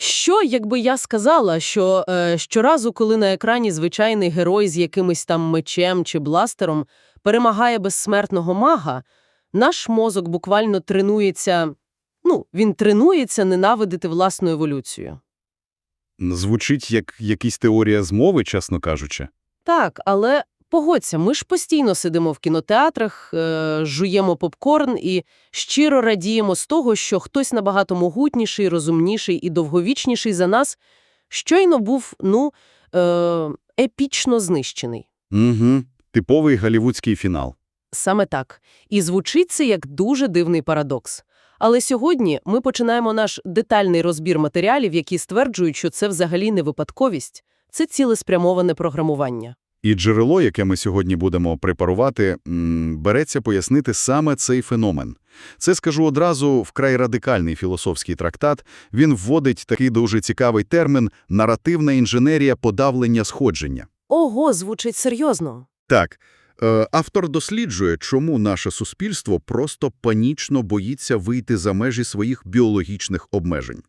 Що, якби я сказала, що щоразу, коли на екрані звичайний герой з якимось там мечем чи бластером перемагає безсмертного мага, наш мозок буквально тренується, він тренується ненавидити власну еволюцію. Звучить як якась теорія змови, чесно кажучи. Так, але погодься, ми ж постійно сидимо в кінотеатрах, жуємо попкорн і щиро радіємо з того, що хтось набагато могутніший, розумніший і довговічніший за нас щойно був, епічно знищений. Угу. Типовий голлівудський фінал. Саме так. І звучить це як дуже дивний парадокс. Але сьогодні ми починаємо наш детальний розбір матеріалів, які стверджують, що це взагалі не випадковість, це цілеспрямоване програмування. І джерело, яке ми сьогодні будемо препарувати, береться пояснити саме цей феномен. Це, скажу одразу, вкрай радикальний філософський трактат. Він вводить такий дуже цікавий термін «наративна інженерія подавлення сходження». Ого, звучить серйозно. Так. Автор досліджує, чому наше суспільство просто панічно боїться вийти за межі своїх біологічних обмежень.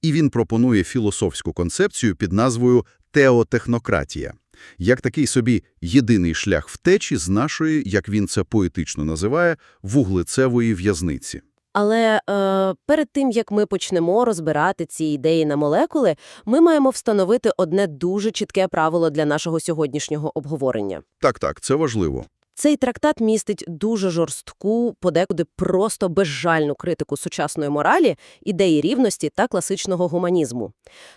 І він пропонує філософську концепцію під назвою «теотехнократія», як такий собі єдиний шлях втечі з нашої, як він це поетично називає, вуглецевої в'язниці. Але перед тим, як ми почнемо розбирати ці ідеї на молекули, ми маємо встановити одне дуже чітке правило для нашого сьогоднішнього обговорення. Так, це важливо. Цей трактат містить дуже жорстку, подекуди просто безжальну критику сучасної моралі, ідеї рівності та класичного гуманізму.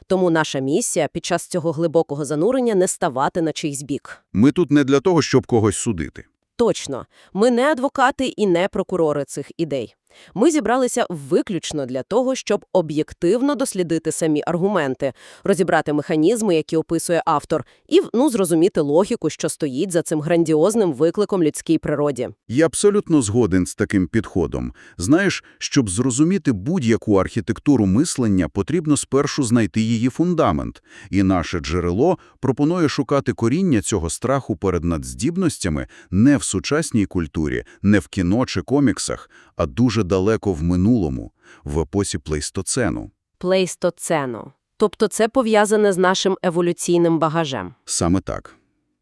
Тому наша місія під час цього глибокого занурення не ставати на чийсь бік. Ми тут не для того, щоб когось судити. Точно. Ми не адвокати і не прокурори цих ідей. Ми зібралися виключно для того, щоб об'єктивно дослідити самі аргументи, розібрати механізми, які описує автор, і, зрозуміти логіку, що стоїть за цим грандіозним викликом людській природі. Я абсолютно згоден з таким підходом. Знаєш, щоб зрозуміти будь-яку архітектуру мислення, потрібно спершу знайти її фундамент. І наше джерело пропонує шукати коріння цього страху перед надздібностями не в сучасній культурі, не в кіно чи коміксах, а дуже далеко в минулому, в епосі плейстоцену. Плейстоцену. Тобто це пов'язане з нашим еволюційним багажем. Саме так.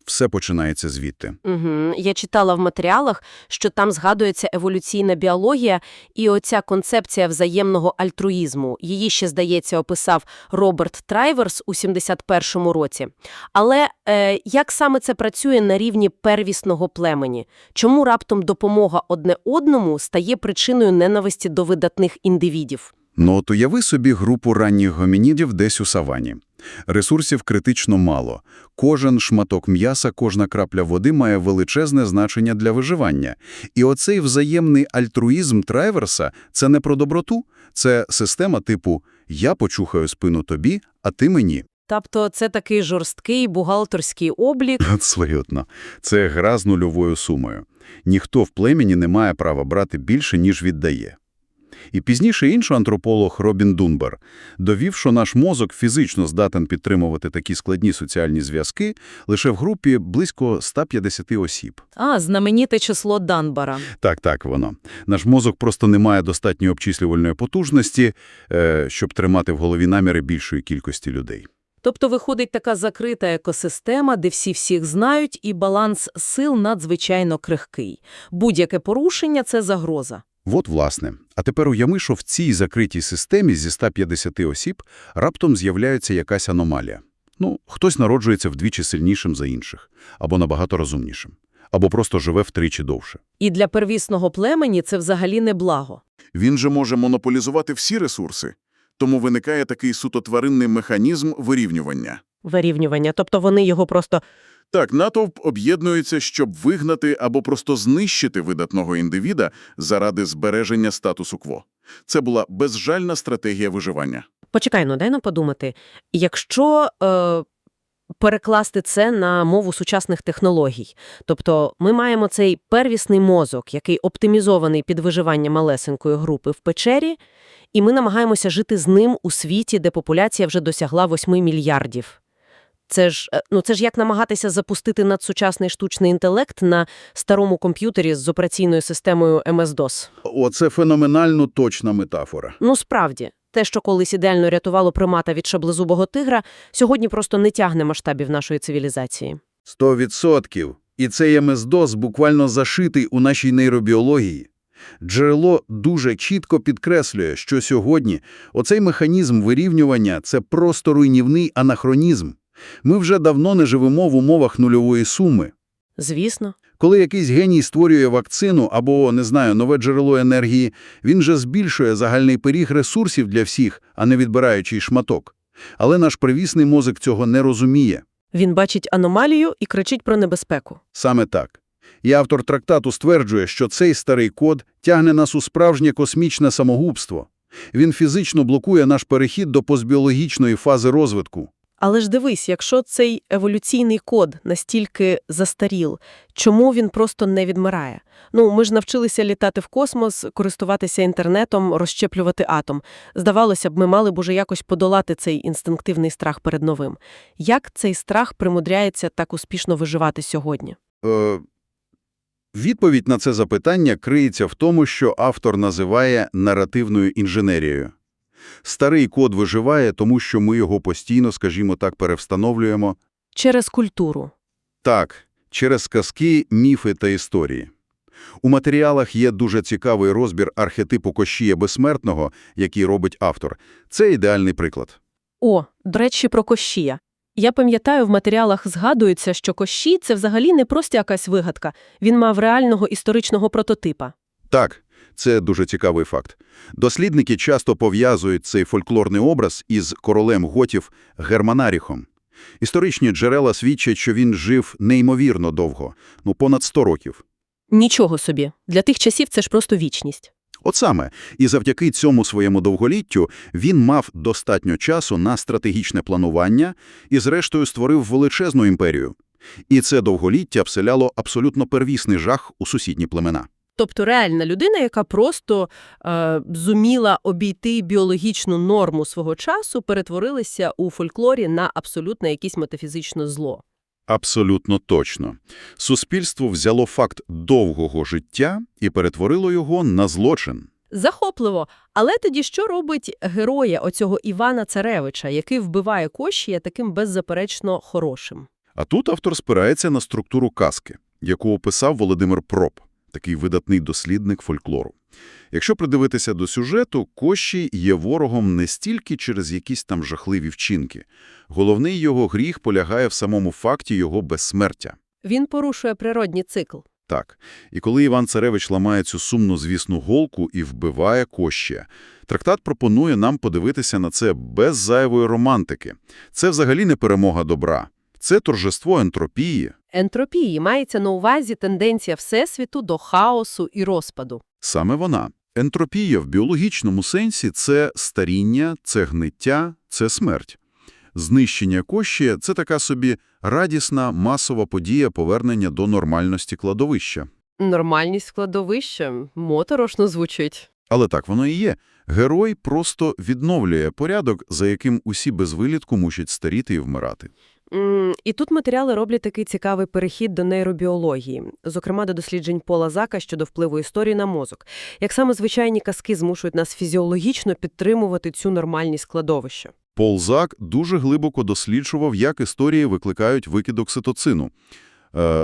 Все починається звідти. Угу. Я читала в матеріалах, що там згадується еволюційна біологія і оця концепція взаємного альтруїзму. Її ще, здається, описав Роберт Трайверс у 71-му році. Але як саме це працює на рівні первісного племені? Чому раптом допомога одне одному стає причиною ненависті до видатних індивідів? От уяви собі групу ранніх гомінідів десь у савані. Ресурсів критично мало. Кожен шматок м'яса, кожна крапля води має величезне значення для виживання. І оцей взаємний альтруїзм Трайверса – це не про доброту, це система типу «я почухаю спину тобі, а ти мені». Тобто це такий жорсткий бухгалтерський облік. Абсолютно. Це гра з нульовою сумою. Ніхто в племені не має права брати більше, ніж віддає. І пізніше інший антрополог Робін Дунбар довів, що наш мозок фізично здатен підтримувати такі складні соціальні зв'язки лише в групі близько 150 осіб. Знамените число Данбара. Так, воно. Наш мозок просто не має достатньої обчислювальної потужності, щоб тримати в голові наміри більшої кількості людей. Тобто виходить така закрита екосистема, де всі всіх знають, і баланс сил надзвичайно крихкий. Будь-яке порушення – це загроза. От, власне. А тепер уяви, що в цій закритій системі зі 150 осіб раптом з'являється якась аномалія. Хтось народжується вдвічі сильнішим за інших, або набагато розумнішим, або просто живе втричі довше. І для первісного племені це взагалі не благо. Він же може монополізувати всі ресурси, тому виникає такий суто тваринний механізм вирівнювання. Вирівнювання, тобто вони його просто... Так, натовп об'єднується, щоб вигнати або просто знищити видатного індивіда заради збереження статусу-кво. Це була безжальна стратегія виживання. Почекай, дай нам подумати. Якщо перекласти це на мову сучасних технологій, тобто ми маємо цей первісний мозок, який оптимізований під виживання малесенької групи в печері, і ми намагаємося жити з ним у світі, де популяція вже досягла 8 мільярдів. Це ж як намагатися запустити надсучасний штучний інтелект на старому комп'ютері з операційною системою MS-DOS. Оце феноменально точна метафора. Справді. Те, що колись ідеально рятувало примата від шаблезубого тигра, сьогодні просто не тягне масштабів нашої цивілізації. 100%. І цей МС-ДОС буквально зашитий у нашій нейробіології. Джерело дуже чітко підкреслює, що сьогодні оцей механізм вирівнювання – це просто руйнівний анахронізм. Ми вже давно не живемо в умовах нульової суми. Звісно. Коли якийсь геній створює вакцину або, не знаю, нове джерело енергії, він же збільшує загальний пиріг ресурсів для всіх, а не відбираючий шматок. Але наш первісний мозок цього не розуміє. Він бачить аномалію і кричить про небезпеку. Саме так. І автор трактату стверджує, що цей старий код тягне нас у справжнє космічне самогубство. Він фізично блокує наш перехід до постбіологічної фази розвитку. Але ж дивись, якщо цей еволюційний код настільки застаріл, чому він просто не відмирає? Ми ж навчилися літати в космос, користуватися інтернетом, розщеплювати атом. Здавалося б, ми мали б уже якось подолати цей інстинктивний страх перед новим. Як цей страх примудряється так успішно виживати сьогодні? Відповідь на це запитання криється в тому, що автор називає наративною інженерією. Старий код виживає, тому що ми його постійно, скажімо так, перевстановлюємо. Через культуру. Так, через казки, міфи та історії. У матеріалах є дуже цікавий розбір архетипу Кощія Безсмертного, який робить автор. Це ідеальний приклад. До речі, про Кощія. Я пам'ятаю, в матеріалах згадується, що Кощій – це взагалі не просто якась вигадка. Він мав реального історичного прототипа. Так, це дуже цікавий факт. Дослідники часто пов'язують цей фольклорний образ із королем готів Германаріхом. Історичні джерела свідчать, що він жив неймовірно довго, понад 100 років. Нічого собі. Для тих часів це ж просто вічність. От саме. І завдяки цьому своєму довголіттю він мав достатньо часу на стратегічне планування і, зрештою, створив величезну імперію. І це довголіття вселяло абсолютно первісний жах у сусідні племена. Тобто реальна людина, яка просто зуміла обійти біологічну норму свого часу, перетворилася у фольклорі на абсолютно якесь метафізичне зло. Абсолютно точно. Суспільство взяло факт довгого життя і перетворило його на злочин. Захопливо. Але тоді що робить героя оцього Івана Царевича, який вбиває Кощія таким беззаперечно хорошим? А тут автор спирається на структуру казки, яку описав Володимир Проб, такий видатний дослідник фольклору. Якщо придивитися до сюжету, Кощій є ворогом не стільки через якісь там жахливі вчинки. Головний його гріх полягає в самому факті його безсмертя. Він порушує природній цикл. Так. І коли Іван Царевич ламає цю сумнозвісну голку і вбиває Кощія, трактат пропонує нам подивитися на це без зайвої романтики. Це взагалі не перемога добра. Це торжество ентропії. Ентропії мається на увазі тенденція Всесвіту до хаосу і розпаду. Саме вона. Ентропія в біологічному сенсі – це старіння, це гниття, це смерть. Знищення Кощія – це така собі радісна, масова подія повернення до нормальності кладовища. Нормальність складовища моторошно звучить. Але так воно і є. Герой просто відновлює порядок, за яким усі без вилітку мусять старіти і вмирати. І тут матеріали роблять такий цікавий перехід до нейробіології, зокрема до досліджень Пола Зака щодо впливу історії на мозок. Як саме звичайні казки змушують нас фізіологічно підтримувати цю нормальність складовища. Пол Зак дуже глибоко досліджував, як історії викликають викид окситоцину.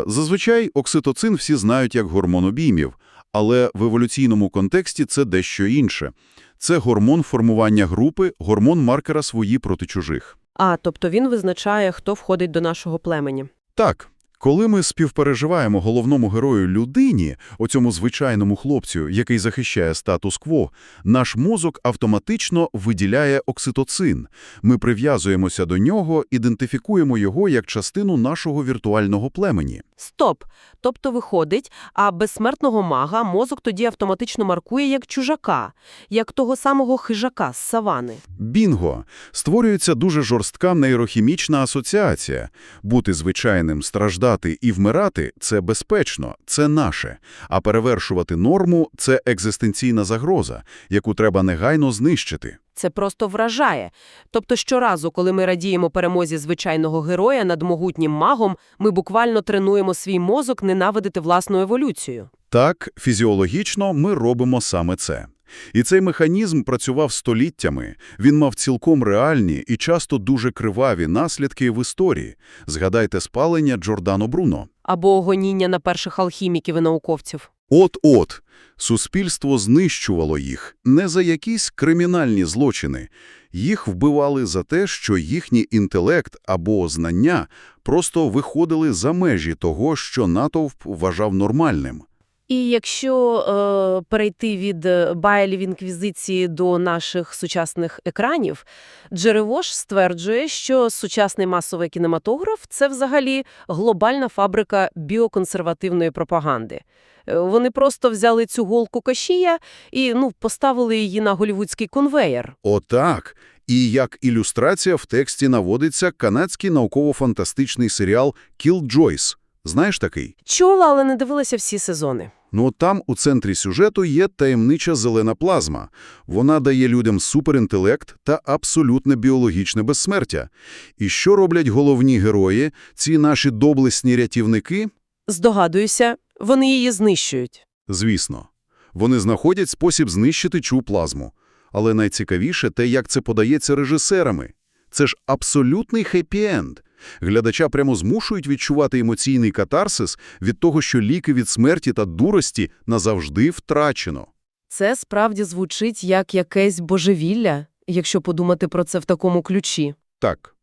Зазвичай окситоцин всі знають як гормон обіймів, але в еволюційному контексті це дещо інше. Це гормон формування групи, гормон маркера свої проти чужих. Тобто він визначає, хто входить до нашого племені. Так. Коли ми співпереживаємо головному герою людині, оцьому звичайному хлопцю, який захищає статус-кво, наш мозок автоматично виділяє окситоцин. Ми прив'язуємося до нього, ідентифікуємо його як частину нашого віртуального племені. Стоп! Тобто виходить, а безсмертного мага мозок тоді автоматично маркує як чужака, як того самого хижака з савани. Бінго! Створюється дуже жорстка нейрохімічна асоціація. Бути звичайним, страждати і вмирати – це безпечно, це наше. А перевершувати норму – це екзистенційна загроза, яку треба негайно знищити. Це просто вражає. Тобто щоразу, коли ми радіємо перемозі звичайного героя над могутнім магом, ми буквально тренуємо свій мозок ненавидити власну еволюцію. Так, фізіологічно ми робимо саме це. І цей механізм працював століттями, він мав цілком реальні і часто дуже криваві наслідки в історії. Згадайте спалення Джордано Бруно. Або гоніння на перших алхіміків і науковців. От-от, суспільство знищувало їх не за якісь кримінальні злочини. Їх вбивали за те, що їхній інтелект або знання просто виходили за межі того, що натовп вважав нормальним. І якщо перейти від Байлів інквізиції до наших сучасних екранів, Джеревош стверджує, що сучасний масовий кінематограф – це взагалі глобальна фабрика біоконсервативної пропаганди. Вони просто взяли цю голку Кашія і поставили її на голлівудський конвеєр. Отак. І як ілюстрація в тексті наводиться канадський науково-фантастичний серіал «Killjoys». Знаєш такий? Чула, але не дивилася всі сезони. Там у центрі сюжету є таємнича зелена плазма. Вона дає людям суперінтелект та абсолютне біологічне безсмертя. І що роблять головні герої, ці наші доблесні рятівники? Здогадуюся, вони її знищують. Звісно. Вони знаходять спосіб знищити цю плазму. Але найцікавіше те, як це подається режисерами. Це ж абсолютний хеппі-енд. Глядача прямо змушують відчувати емоційний катарсис від того, що ліки від смерті та дурості назавжди втрачено. Це справді звучить як якесь божевілля, якщо подумати про це в такому ключі. Так.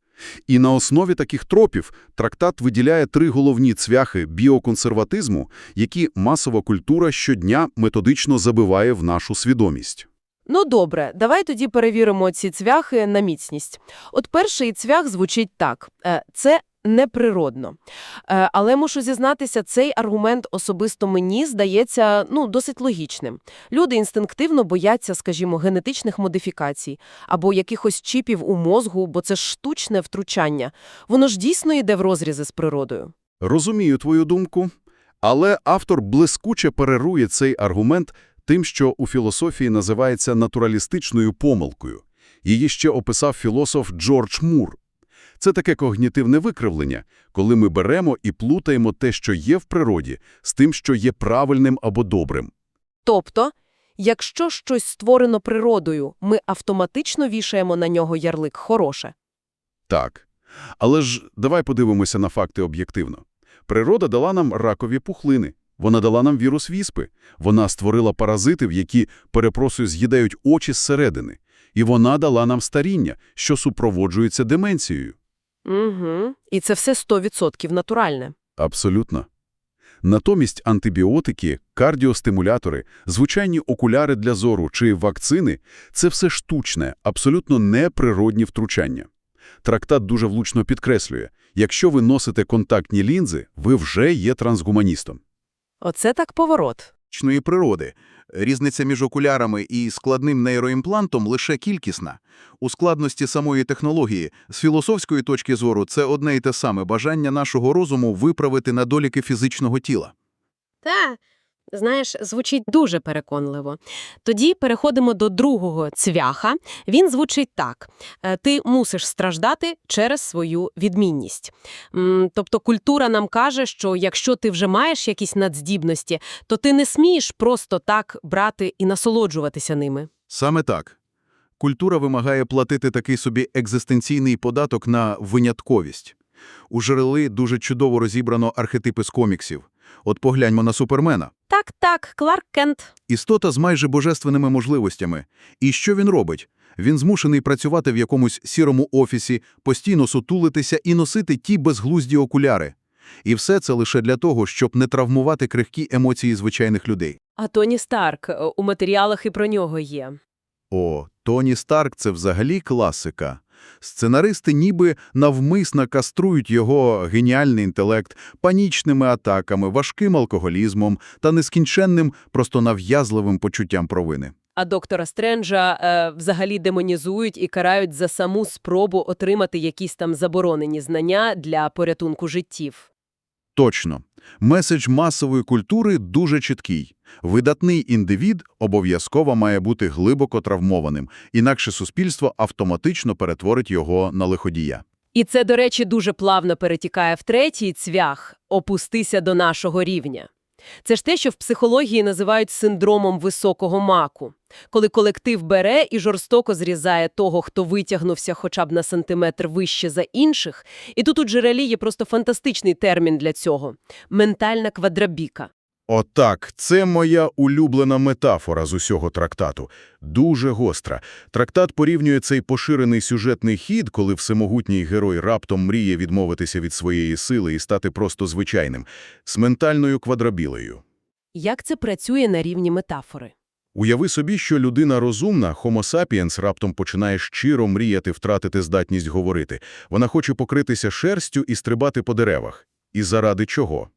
І на основі таких тропів трактат виділяє 3 головні цвяхи біоконсерватизму, які масова культура щодня методично забиває в нашу свідомість. Добре, давай тоді перевіримо ці цвяхи на міцність. От перший цвях звучить так. Це неприродно. Але мушу зізнатися, цей аргумент особисто мені здається, досить логічним. Люди інстинктивно бояться, скажімо, генетичних модифікацій або якихось чіпів у мозгу, бо це ж штучне втручання. Воно ж дійсно йде в розрізи з природою. Розумію твою думку, але автор блискуче перерує цей аргумент тим, що у філософії називається натуралістичною помилкою. Її ще описав філософ Джордж Мур. Це таке когнітивне викривлення, коли ми беремо і плутаємо те, що є в природі, з тим, що є правильним або добрим. Тобто, якщо щось створено природою, ми автоматично вішаємо на нього ярлик «хороше». Так. Але ж давай подивимося на факти об'єктивно. Природа дала нам ракові пухлини. Вона дала нам вірус віспи. Вона створила паразитів, які, перепрошую, з'їдають очі зсередини. І вона дала нам старіння, що супроводжується деменцією. Угу. І це все 100% натуральне. Абсолютно. Натомість антибіотики, кардіостимулятори, звичайні окуляри для зору чи вакцини – це все штучне, абсолютно неприродні втручання. Трактат дуже влучно підкреслює, якщо ви носите контактні лінзи, ви вже є трансгуманістом. Оце так поворот. Природи. Різниця між окулярами і складним нейроімплантом лише кількісна. У складності самої технології, з філософської точки зору, це одне і те саме бажання нашого розуму виправити недоліки фізичного тіла. Та, знаєш, звучить дуже переконливо. Тоді переходимо до другого цвяха. Він звучить так. Ти мусиш страждати через свою відмінність. Тобто культура нам каже, що якщо ти вже маєш якісь надздібності, то ти не смієш просто так брати і насолоджуватися ними. Саме так. Культура вимагає платити такий собі екзистенційний податок на винятковість. У «Джерелі» дуже чудово розібрано архетипи з коміксів. От погляньмо на Супермена. Так, Кларк Кент. Істота з майже божественними можливостями. І що він робить? Він змушений працювати в якомусь сірому офісі, постійно сутулитися і носити ті безглузді окуляри. І все це лише для того, щоб не травмувати крихкі емоції звичайних людей. А Тоні Старк, у матеріалах і про нього є. О, Тоні Старк – це взагалі класика. Сценаристи ніби навмисно каструють його геніальний інтелект панічними атаками, важким алкоголізмом та нескінченним, просто нав'язливим почуттям провини. А доктора Стренджа взагалі демонізують і карають за саму спробу отримати якісь там заборонені знання для порятунку життів. Точно. Меседж масової культури дуже чіткий. Видатний індивід обов'язково має бути глибоко травмованим, інакше суспільство автоматично перетворить його на лиходія. І це, до речі, дуже плавно перетікає в третій цвях – опустися до нашого рівня. Це ж те, що в психології називають синдромом високого маку. Коли колектив бере і жорстоко зрізає того, хто витягнувся хоча б на сантиметр вище за інших. І тут у джерелі є просто фантастичний термін для цього – ментальна квадрабіка. Отак, це моя улюблена метафора з усього трактату. Дуже гостра. Трактат порівнює цей поширений сюжетний хід, коли всемогутній герой раптом мріє відмовитися від своєї сили і стати просто звичайним, з ментальною квадрабілею. Як це працює на рівні метафори? Уяви собі, що людина розумна, Homo sapiens, раптом починає щиро мріяти втратити здатність говорити. Вона хоче покритися шерстю і стрибати по деревах. І заради чого?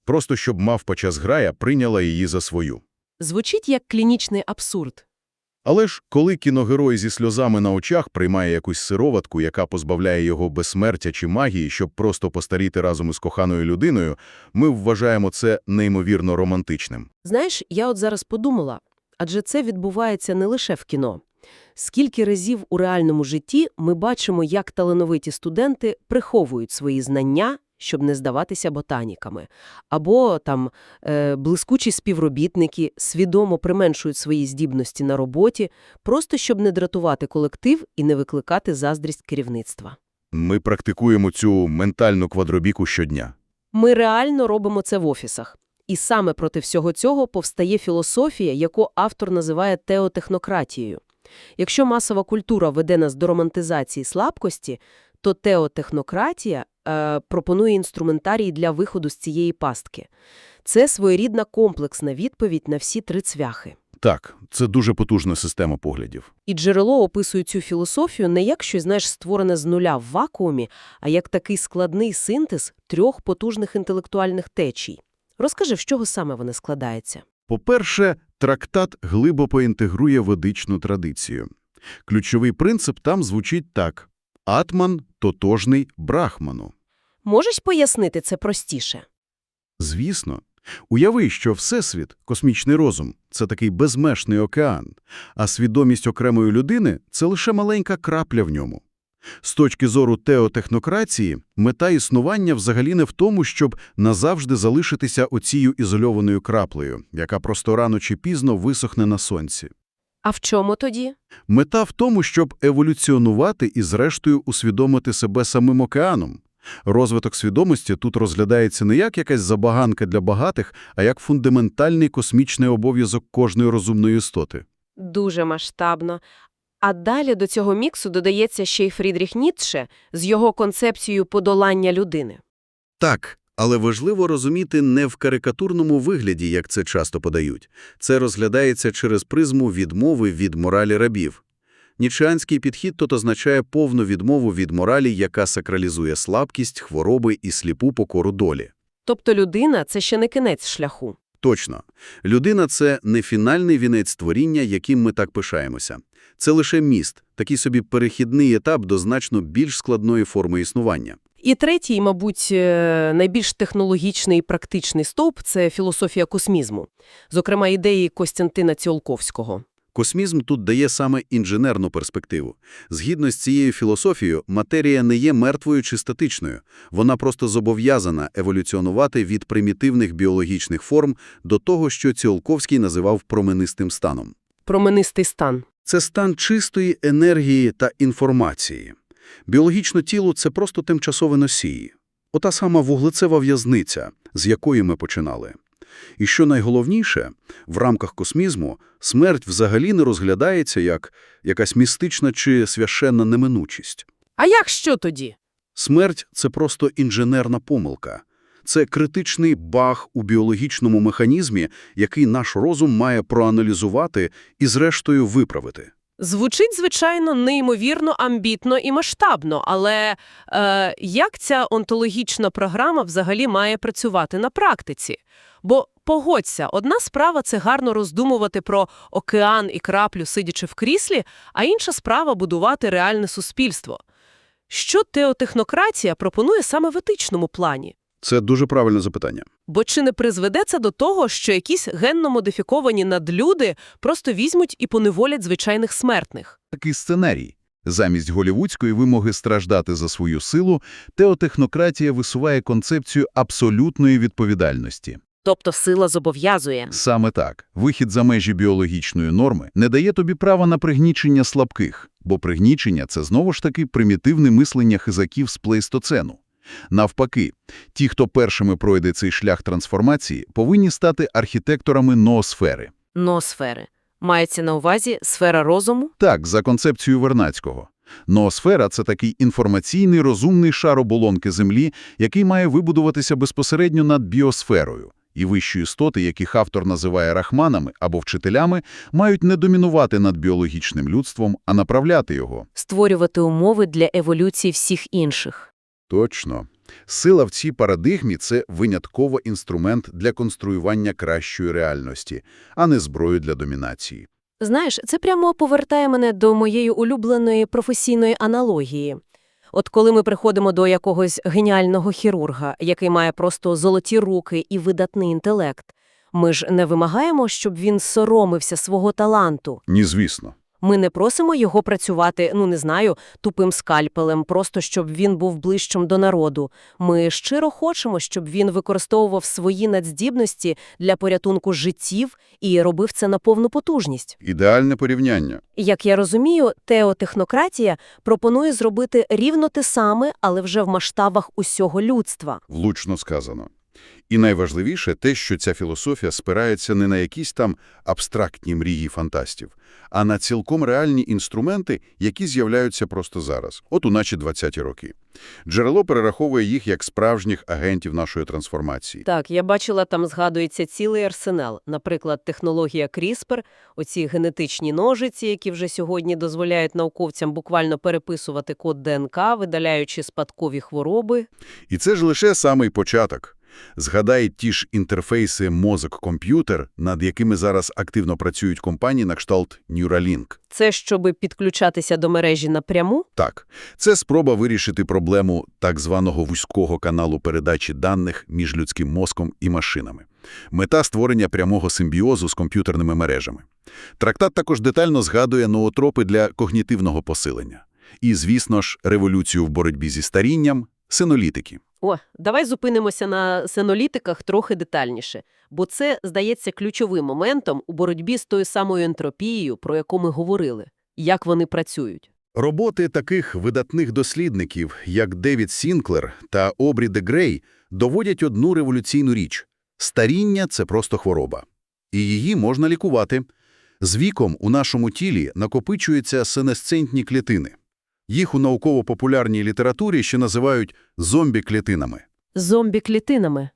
Просто щоб мавпача зграя прийняла її за свою. Звучить як клінічний абсурд. Але ж, коли кіногерой зі сльозами на очах приймає якусь сироватку, яка позбавляє його безсмертя чи магії, щоб просто постаріти разом із коханою людиною, ми вважаємо це неймовірно романтичним. Знаєш, я от зараз подумала, адже це відбувається не лише в кіно. Скільки разів у реальному житті ми бачимо, як талановиті студенти приховують свої знання, щоб не здаватися ботаніками. Або там блискучі співробітники свідомо применшують свої здібності на роботі, просто щоб не дратувати колектив і не викликати заздрість керівництва. Ми практикуємо цю ментальну квадробіку щодня. Ми реально робимо це в офісах. І саме проти всього цього повстає філософія, яку автор називає теотехнократією. Якщо масова культура веде нас до романтизації слабкості, то теотехнократія пропонує інструментарій для виходу з цієї пастки. Це своєрідна комплексна відповідь на всі три цвяхи. Так, це дуже потужна система поглядів. І джерело описує цю філософію не як щось, знаєш, створене з нуля в вакуумі, а як такий складний синтез трьох потужних інтелектуальних течій. Розкажи, з чого саме вони складаються? По-перше, трактат глибоко інтегрує ведичну традицію. Ключовий принцип там звучить так: атман тотожний брахману. Можеш пояснити це простіше? Звісно. Уяви, що Всесвіт, космічний розум – це такий безмежний океан, а свідомість окремої людини – це лише маленька крапля в ньому. З точки зору теотехнократії, мета існування взагалі не в тому, щоб назавжди залишитися оцією ізольованою краплею, яка просто рано чи пізно висохне на сонці. А в чому тоді? Мета в тому, щоб еволюціонувати і зрештою усвідомити себе самим океаном. Розвиток свідомості тут розглядається не як якась забаганка для багатих, а як фундаментальний космічний обов'язок кожної розумної істоти. Дуже масштабно. А далі до цього міксу додається ще й Фрідріх Ніцше з його концепцією подолання людини. Так, але важливо розуміти не в карикатурному вигляді, як це часто подають. Це розглядається через призму відмови від моралі рабів. Ніцшеанський підхід тут означає повну відмову від моралі, яка сакралізує слабкість, хвороби і сліпу покору долі. Тобто людина – це ще не кінець шляху. Точно. Людина – це не фінальний вінець творіння, яким ми так пишаємося. Це лише міст, такий собі перехідний етап до значно більш складної форми існування. І третій, мабуть, найбільш технологічний і практичний стовп – це філософія космізму. Зокрема, ідеї Костянтина Ціолковського. Космізм тут дає саме інженерну перспективу. Згідно з цією філософією, матерія не є мертвою чи статичною. Вона просто зобов'язана еволюціонувати від примітивних біологічних форм до того, що Ціолковський називав променистим станом. Променистий стан. Це стан чистої енергії та інформації. Біологічне тіло – це просто тимчасові носії. Ота сама вуглецева в'язниця, з якої ми починали. І що найголовніше, в рамках космізму смерть взагалі не розглядається як якась містична чи священна неминучість. А як що тоді? Смерть – це просто інженерна помилка. Це критичний баг у біологічному механізмі, який наш розум має проаналізувати і зрештою виправити. Звучить, звичайно, неймовірно, амбітно і масштабно, але як ця онтологічна програма взагалі має працювати на практиці? Бо, погодься, одна справа – це гарно роздумувати про океан і краплю, сидячи в кріслі, а інша справа – будувати реальне суспільство. Що теотехнократія пропонує саме в етичному плані? Це дуже правильне запитання. Бо чи не призведе це до того, що якісь генно-модифіковані надлюди просто візьмуть і поневолять звичайних смертних? Такий сценарій. Замість голівудської вимоги страждати за свою силу, теотехнократія висуває концепцію абсолютної відповідальності. Тобто сила зобов'язує. Саме так. Вихід за межі біологічної норми не дає тобі права на пригнічення слабких, бо пригнічення – це знову ж таки примітивне мислення хизаків з плейстоцену. Навпаки, ті, хто першими пройде цей шлях трансформації, повинні стати архітекторами ноосфери. Ноосфери. Мається на увазі сфера розуму? Так, за концепцією Вернадського. Ноосфера – це такий інформаційний, розумний шар оболонки Землі, який має вибудуватися безпосередньо над біосферою. І вищі істоти, яких автор називає рахманами або вчителями, мають не домінувати над біологічним людством, а направляти його. Створювати умови для еволюції всіх інших. Точно. Сила в цій парадигмі – це винятково інструмент для конструювання кращої реальності, а не зброю для домінації. Знаєш, це прямо повертає мене до моєї улюбленої професійної аналогії. От коли ми приходимо до якогось геніального хірурга, який має просто золоті руки і видатний інтелект, ми ж не вимагаємо, щоб він соромився свого таланту. Ні, звісно. Ми не просимо його працювати, тупим скальпелем, просто щоб він був ближчим до народу. Ми щиро хочемо, щоб він використовував свої надздібності для порятунку життів і робив це на повну потужність. Ідеальне порівняння. Як я розумію, теотехнократія пропонує зробити рівно те саме, але вже в масштабах усього людства. Влучно сказано. І найважливіше те, що ця філософія спирається не на якісь там абстрактні мрії фантастів, а на цілком реальні інструменти, які з'являються просто зараз, от у наші 20-ті роки. Джерело перераховує їх як справжніх агентів нашої трансформації. Так, я бачила, там згадується цілий арсенал. Наприклад, технологія CRISPR, оці генетичні ножиці, які вже сьогодні дозволяють науковцям буквально переписувати код ДНК, видаляючи спадкові хвороби. І це ж лише самий початок. Згадай ті ж інтерфейси мозок-комп'ютер, над якими зараз активно працюють компанії на кшталт Neuralink. Це щоб підключатися до мережі напряму? Так, це спроба вирішити проблему так званого вузького каналу передачі даних між людським мозком і машинами. Мета – створення прямого симбіозу з комп'ютерними мережами. Трактат також детально згадує ноотропи для когнітивного посилення. І, звісно ж, революцію в боротьбі зі старінням – сенолітики. Давай зупинимося на сенолітиках трохи детальніше, бо це, здається, ключовим моментом у боротьбі з тою самою ентропією, про яку ми говорили. Як вони працюють? Роботи таких видатних дослідників, як Девід Сінклер та Обрі де Грей, доводять одну революційну річ – старіння – це просто хвороба. І її можна лікувати. З віком у нашому тілі накопичуються сенесцентні клітини. Їх у науково-популярній літературі ще називають зомбі-клітинами. Зомбі-клітинами?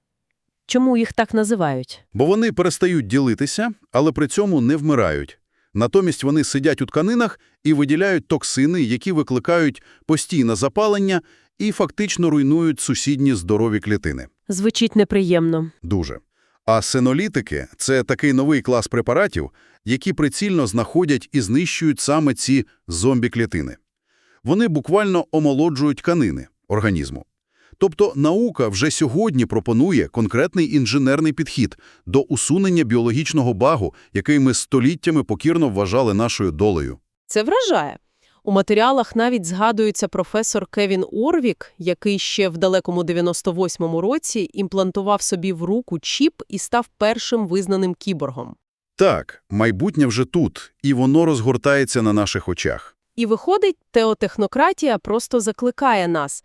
Чому їх так називають? Бо вони перестають ділитися, але при цьому не вмирають. Натомість вони сидять у тканинах і виділяють токсини, які викликають постійне запалення і фактично руйнують сусідні здорові клітини. Звучить неприємно. Дуже. А сенолітики – це такий новий клас препаратів, які прицільно знаходять і знищують саме ці зомбі-клітини. Вони буквально омолоджують тканини організму. Тобто наука вже сьогодні пропонує конкретний інженерний підхід до усунення біологічного багу, який ми століттями покірно вважали нашою долею. Це вражає. У матеріалах навіть згадується професор Кевін Орвік, який ще в далекому 98-му році імплантував собі в руку чіп і став першим визнаним кіборгом. Так, майбутнє вже тут, і воно розгортається на наших очах. І виходить, теотехнократія просто закликає нас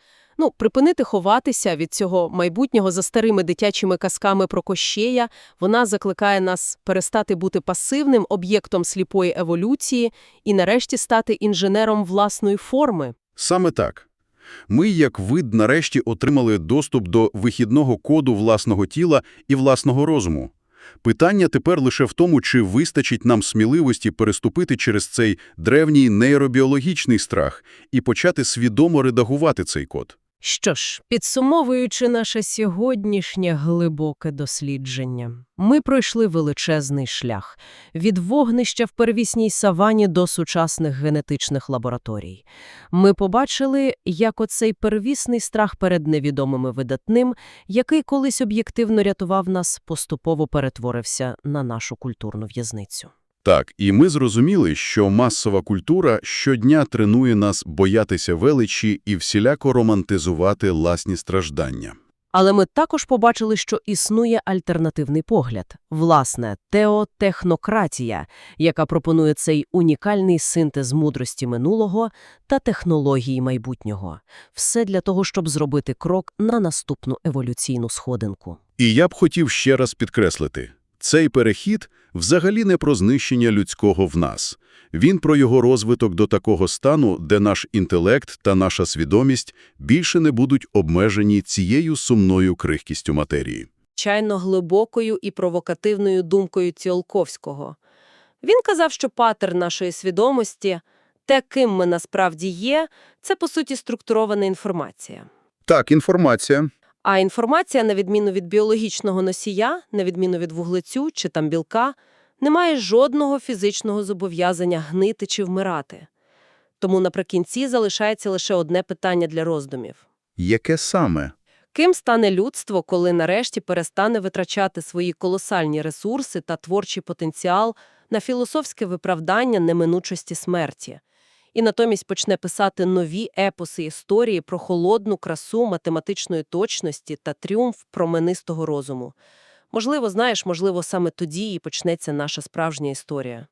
припинити ховатися від цього майбутнього за старими дитячими казками про Кощея. Вона закликає нас перестати бути пасивним об'єктом сліпої еволюції і нарешті стати інженером власної форми. Саме так. Ми, як вид, нарешті отримали доступ до вихідного коду власного тіла і власного розуму. Питання тепер лише в тому, чи вистачить нам сміливості переступити через цей древній нейробіологічний страх і почати свідомо редагувати цей код. Що ж, підсумовуючи наше сьогоднішнє глибоке дослідження, ми пройшли величезний шлях – від вогнища в первісній савані до сучасних генетичних лабораторій. Ми побачили, як оцей первісний страх перед невідомим і видатним, який колись об'єктивно рятував нас, поступово перетворився на нашу культурну в'язницю. Так, і ми зрозуміли, що масова культура щодня тренує нас боятися величі і всіляко романтизувати власні страждання. Але ми також побачили, що існує альтернативний погляд. Власне, теотехнократія, яка пропонує цей унікальний синтез мудрості минулого та технології майбутнього. Все для того, щоб зробити крок на наступну еволюційну сходинку. І я б хотів ще раз підкреслити. Цей перехід взагалі не про знищення людського в нас. Він про його розвиток до такого стану, де наш інтелект та наша свідомість більше не будуть обмежені цією сумною крихкістю матерії. Чайно глибокою і провокативною думкою Ціолковського. Він казав, що паттерн нашої свідомості, те, ким ми насправді є, це, по суті, структурована інформація. Так, інформація. А інформація, на відміну від біологічного носія, на відміну від вуглецю чи там білка, не має жодного фізичного зобов'язання гнити чи вмирати. Тому наприкінці залишається лише одне питання для роздумів. Яке саме? Ким стане людство, коли нарешті перестане витрачати свої колосальні ресурси та творчий потенціал на філософське виправдання неминучості смерті? І натомість почне писати нові епоси історії про холодну красу математичної точності та тріумф променистого розуму. Можливо, знаєш, можливо, саме тоді і почнеться наша справжня історія.